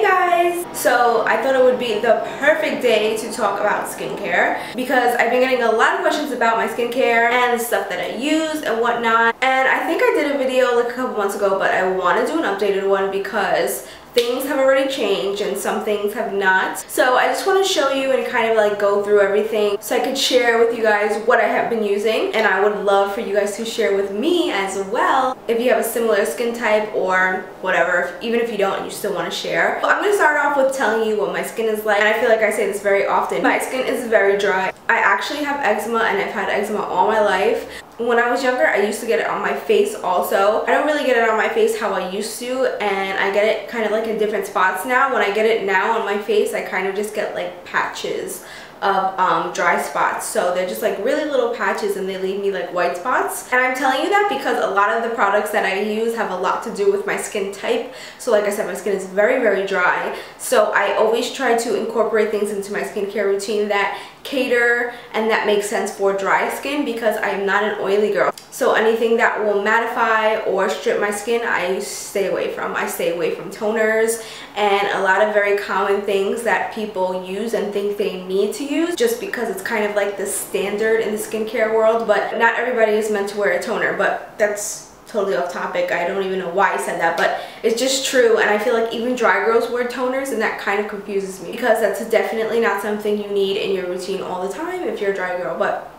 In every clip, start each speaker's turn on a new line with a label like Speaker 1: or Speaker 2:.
Speaker 1: guys! So I thought it would be the perfect day to talk about skincare because I've been getting a lot of questions about my skincare and the stuff that I use and whatnot. And I think I did a video like a couple months ago, but I want to do an updated one because things have already changed and some things have not. So I just want to show you and kind of like go through everything so I could share with you guys what I have been using, and I would love for you guys to share with me as well if you have a similar skin type or whatever, even if you don't and you still want to share. I'm going to start off with telling you what my skin is like, and I feel like I say this very often. My skin is very dry. I actually have eczema and I've had eczema all my life. When I was younger, I used to get it on my face also. I don't really get it on my face how I used to, and I get it kind of like in different spots now. When I get it now on my face, I kind of just get like patches of dry spots. So they're just like really little patches and they leave me like white spots. And I'm telling you that because a lot of the products that I use have a lot to do with my skin type. So like I said, my skin is very, very dry. So I always try to incorporate things into my skincare routine that cater and that makes sense for dry skin because I am not an oily girl. So anything that will mattify or strip my skin, I stay away from. I stay away from toners and a lot of very common things that people use and think they need to use just because it's kind of like the standard in the skincare world. But not everybody is meant to wear a toner, but that's totally off topic. I don't even know why I said that, but it's just true. And I feel like even dry girls wear toners, and that kind of confuses me because that's definitely not something you need in your routine all the time if you're a dry girl. But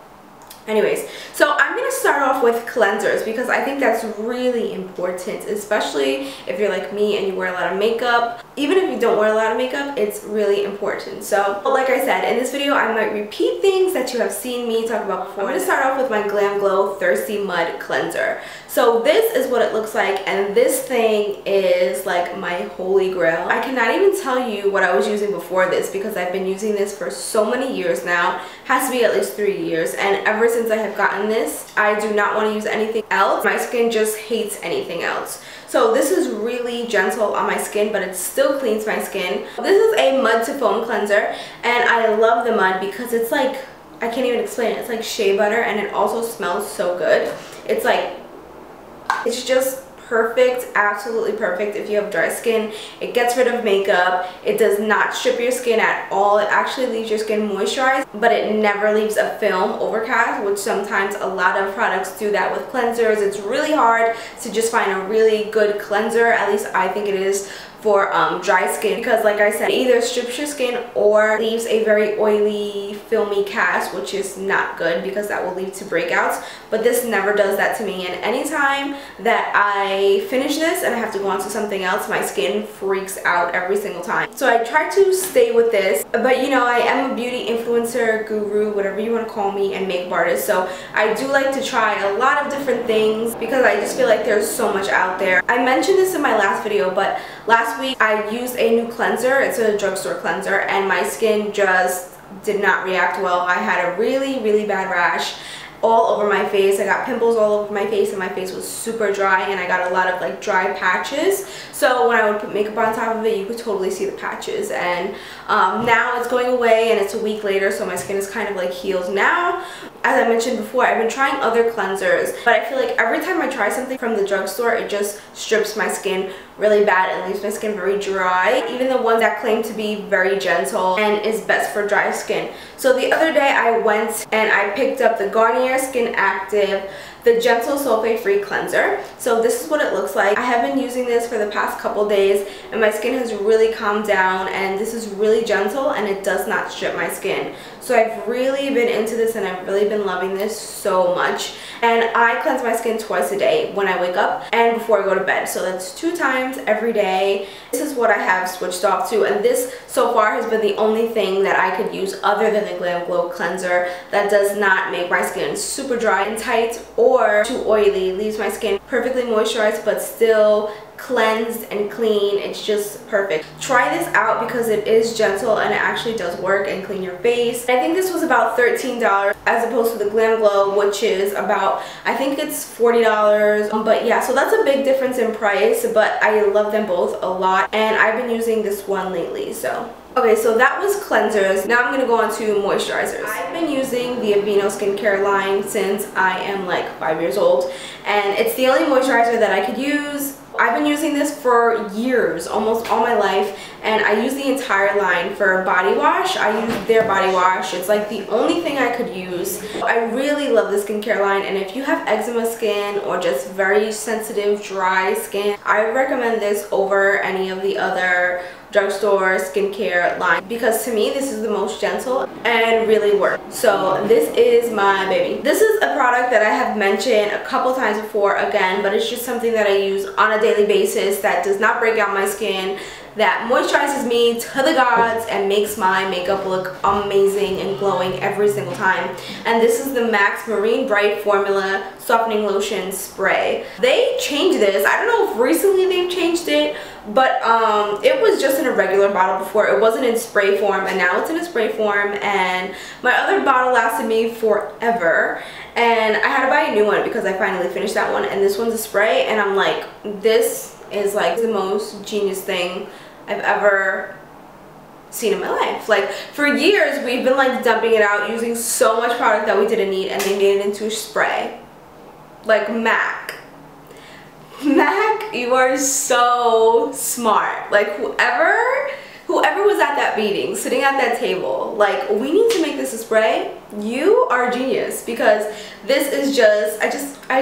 Speaker 1: anyways, so I'm going to start off with cleansers because I think that's really important, especially if you're like me and you wear a lot of makeup. Even if you don't wear a lot of makeup, it's really important. So like I said, in this video I might repeat things that you have seen me talk about before. I'm going to start off with my Glamglow Thirsty Mud Cleanser. So this is what it looks like, and this thing is like my holy grail. I cannot even tell you what I was using before this because I've been using this for so many years now. Has to be at least 3 years, and ever since I have gotten this, I do not want to use anything else. My skin just hates anything else. So this is really gentle on my skin, but it still cleans my skin. This is a mud to foam cleanser, and I love the mud because it's like, I can't even explain it. It's like shea butter, and it also smells so good. It's like, it's just perfect, absolutely perfect if you have dry skin. It gets rid of makeup. It does not strip your skin at all. It actually leaves your skin moisturized, but it never leaves a film overcast, which sometimes a lot of products do that with cleansers. It's really hard to just find a really good cleanser, at least I think it is, for dry skin, because like I said, it either strips your skin or leaves a very oily, filmy cast, which is not good because that will lead to breakouts. But this never does that to me, and anytime that I finish this and I have to go on to something else, my skin freaks out every single time. So I try to stay with this, but you know, I am a beauty influencer, guru, whatever you want to call me, and makeup artist, so I do like to try a lot of different things because I just feel like there's so much out there. I mentioned this in my last video, but last week I used a new cleanser. It's a drugstore cleanser, and my skin just did not react well. I had a really, really bad rash all over my face. I got pimples all over my face, and my face was super dry, and I got a lot of like dry patches. So when I would put makeup on top of it, you could totally see the patches. And now it's going away, and it's a week later, so my skin is kind of like healed now. As I mentioned before, I've been trying other cleansers, but I feel like every time I try something from the drugstore, it just strips my skin really bad and leaves my skin very dry, even the ones that claim to be very gentle and is best for dry skin. So the other day I went and I picked up the Garnier SkinActive the Gentle Sulfate Free Cleanser. So this is what it looks like. I have been using this for the past couple days, and my skin has really calmed down, and this is really gentle and it does not strip my skin. So I've really been into this, and I've really been loving this so much. And I cleanse my skin twice a day, when I wake up and before I go to bed. So that's 2 times every day. This is what I have switched off to, and this so far has been the only thing that I could use other than the Glamglow cleanser that does not make my skin super dry and tight or too oily. Leaves my skin perfectly moisturized but still cleansed and clean. It's just perfect. Try this out because it is gentle and it actually does work and clean your face. I think this was about $13 as opposed to the Glamglow, which is about, I think it's $40. But yeah, so that's a big difference in price, but I love them both a lot, and I've been using this one lately. So okay, so that was cleansers. Now I'm going to go on to moisturizers. I've been using the Aveeno skincare line since I am like 5 years old, and it's the only moisturizer that I could use. I've been using this for years, almost all my life, and I use the entire line for body wash. I use their body wash. It's like the only thing I could use. I really love the skincare line, and if you have eczema skin or just very sensitive, dry skin, I recommend this over any of the other drugstore skincare line, because to me this is the most gentle and really works. So this is my baby. This is a product that I have mentioned a couple times before again, but it's just something that I use on a daily basis that does not break out my skin, that moisturizes me to the gods and makes my makeup look amazing and glowing every single time. And this is the MAC Marine Bright Formula Softening Lotion Spray. They changed this. I don't know if recently they've changed it, but it was just in a regular bottle before. It wasn't in spray form, and now it's in a spray form, and my other bottle lasted me forever, and I had to buy a new one because I finally finished that one, and this one's a spray, and I'm like, this is like the most genius thing I've ever seen in my life. Like, for years we've been like dumping it out, using so much product that we didn't need, and they made it into a spray. Like, MAC, you are so smart. Like, whoever was at that meeting, sitting at that table, like, we need to make this a spray. You are a genius, because this is just, I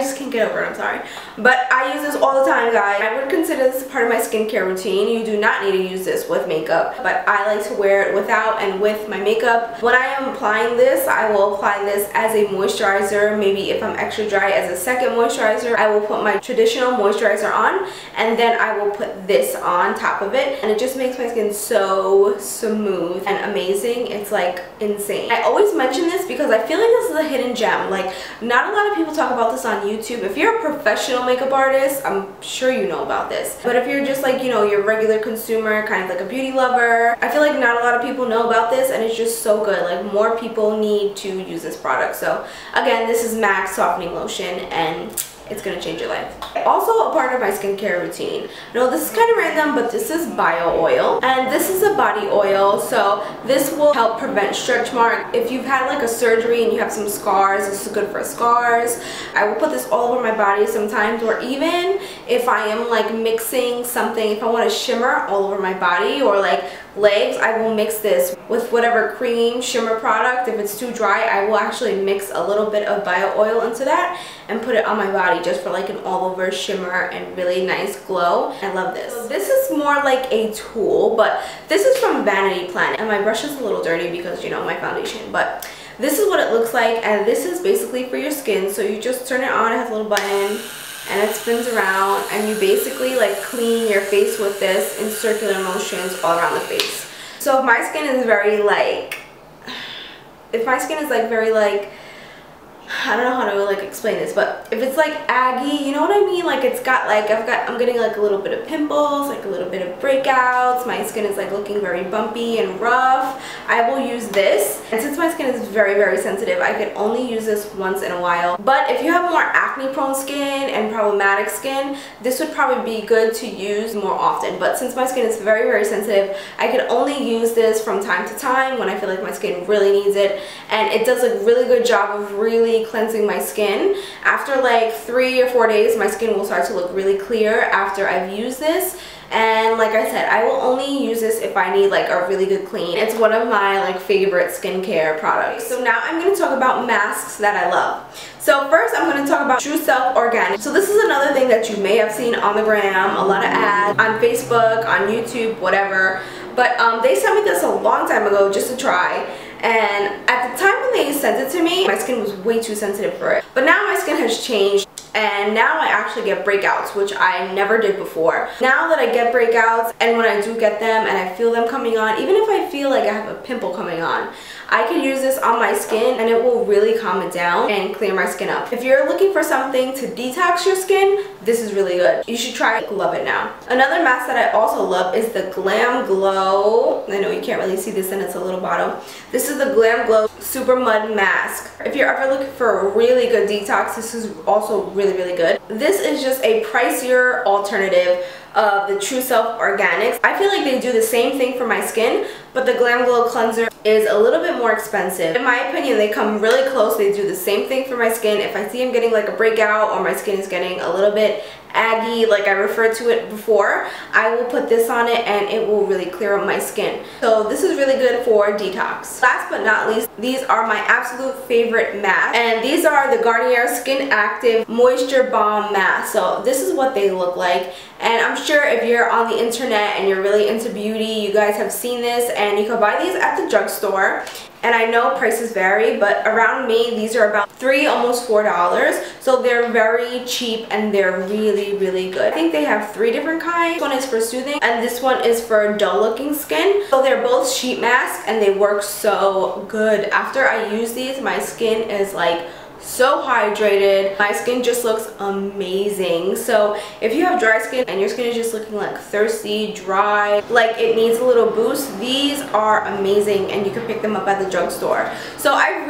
Speaker 1: just can't get over it, I'm sorry. But I use this all the time, guys. I would consider this part of my skincare routine. You do not need to use this with makeup, but I like to wear it without and with my makeup. When I am applying this, I will apply this as a moisturizer. Maybe if I'm extra dry, as a second moisturizer. I will put my traditional moisturizer on, and then I will put this on top of it, and it just makes my skin so smooth and amazing. It's like insane. I always mention this because I feel like this is a hidden gem. Like, not a lot of people talk about this on YouTube. If you're a professional makeup artist, I'm sure you know about this. But if you're just like, you know, your regular consumer, kind of like a beauty lover, I feel like not a lot of people know about this, and it's just so good. Like, more people need to use this product. So again, this is MAC Softening Lotion, and it's gonna change your life. Also, a part of my skincare routine. No, this is kind of random, but this is bio oil, and this is a body oil. So this will help prevent stretch marks. If you've had like a surgery and you have some scars, this is good for scars. I will put this all over my body sometimes, or even if I am like mixing something, if I want to shimmer all over my body or like legs, I will mix this with whatever cream shimmer product. If it's too dry, I will actually mix a little bit of bio oil into that and put it on my body just for like an all over shimmer and really nice glow. I love this. So this is more like a tool, but this is from Vanity Planet, and my brush is a little dirty because, you know, my foundation, but this is what it looks like, and this is basically for your skin. So you just turn it on, it has a little button, and it spins around, and you basically like clean your face with this in circular motions all around the face. So if my skin is very like, I don't know how to like explain this, but if it's like aggy, you know what I mean? Like, it's got like, I'm getting like a little bit of pimples, like a little bit of breakouts. My skin is like looking very bumpy and rough. I will use this, and since my skin is very, very sensitive, I could only use this once in a while. But if you have more acne prone skin and problematic skin, this would probably be good to use more often. But since my skin is very, very sensitive, I could only use this from time to time when I feel like my skin really needs it, and it does a really good job of really cleansing my skin. After like 3 or 4 days, my skin will start to look really clear after I've used this. And like I said, I will only use this if I need like a really good clean. It's one of my like favorite skincare products. So now I'm going to talk about masks that I love. So first I'm going to talk about TruSelf Organic. So this is another thing that you may have seen on the gram, a lot of ads on Facebook, on YouTube, whatever. But they sent me this a long time ago just to try. And at the time when they sent it to me, my skin was way too sensitive for it. But now my skin has changed, and now I actually get breakouts, which I never did before. Now that I get breakouts, and when I do get them and I feel them coming on, even if I feel like I have a pimple coming on, I can use this on my skin and it will really calm it down and clear my skin up. If you're looking for something to detox your skin, this is really good. You should try it. Love it now. Another mask that I also love is the Glamglow. I know you can't really see this and it's a little bottle. This is the Glamglow Super Mud Mask. If you're ever looking for a really good detox, this is also really, really good. This is just a pricier alternative of the TruSelf Organics. I feel like they do the same thing for my skin, but the Glamglow cleanser is a little bit more expensive. In my opinion, they come really close. They do the same thing for my skin. If I see I'm getting like a breakout or my skin is getting a little bit aggy like I referred to it before, I will put this on it and it will really clear up my skin. So this is really good for detox. Last but not least, these are my absolute favorite masks, and these are the Garnier SkinActive Moisture Balm Mask. So this is what they look like, and I'm sure if you're on the internet and you're really into beauty, you guys have seen this, and you can buy these at the drugstore. And I know prices vary, but around me, these are about $3, almost $4. So they're very cheap and they're really, really good. I think they have 3 different kinds. This one is for soothing and this one is for dull looking skin. So they're both sheet masks and they work so good. After I use these, my skin is like so hydrated. My skin just looks amazing. So if you have dry skin and your skin is just looking like thirsty, dry, like it needs a little boost, these are amazing and you can pick them up at the drugstore. So I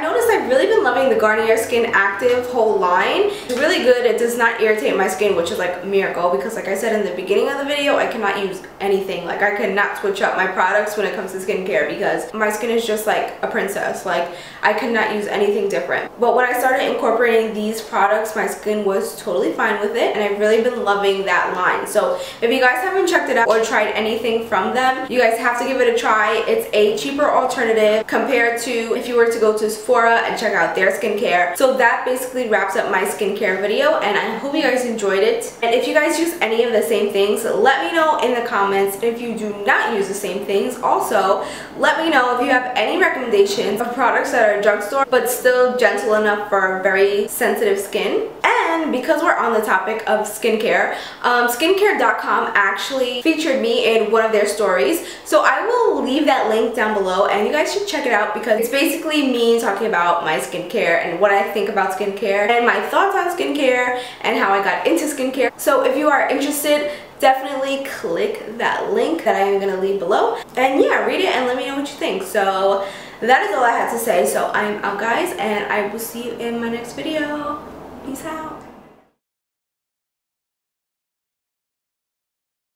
Speaker 1: noticed I've really been loving the Garnier SkinActive whole line. It's really good. It does not irritate my skin, which is like a miracle, because like I said in the beginning of the video, I cannot use anything. Like I cannot switch up my products when it comes to skincare because my skin is just like a princess. Like I could not use anything different. But when I started incorporating these products, my skin was totally fine with it, and I've really been loving that line. So if you guys haven't checked it out or tried anything from them, you guys have to give it a try. It's a cheaper alternative compared to if you were to go to Sephora and check out their skincare. So that basically wraps up my skincare video, and I hope you guys enjoyed it. And if you guys use any of the same things, let me know in the comments. If you do not use the same things, also let me know if you have any recommendations of products that are drugstore but still gentle enough for very sensitive skin. And because we're on the topic of skincare, skincare.com actually featured me in one of their stories, so I will leave that link down below and you guys should check it out because it's basically me talking about my skincare and what I think about skincare and my thoughts on skincare and how I got into skincare. So if you are interested, definitely click that link that I am going to leave below, and yeah, read it and let me know what you think. So that is all I had to say. So I'm out, guys, and I will see you in my next video. Peace out.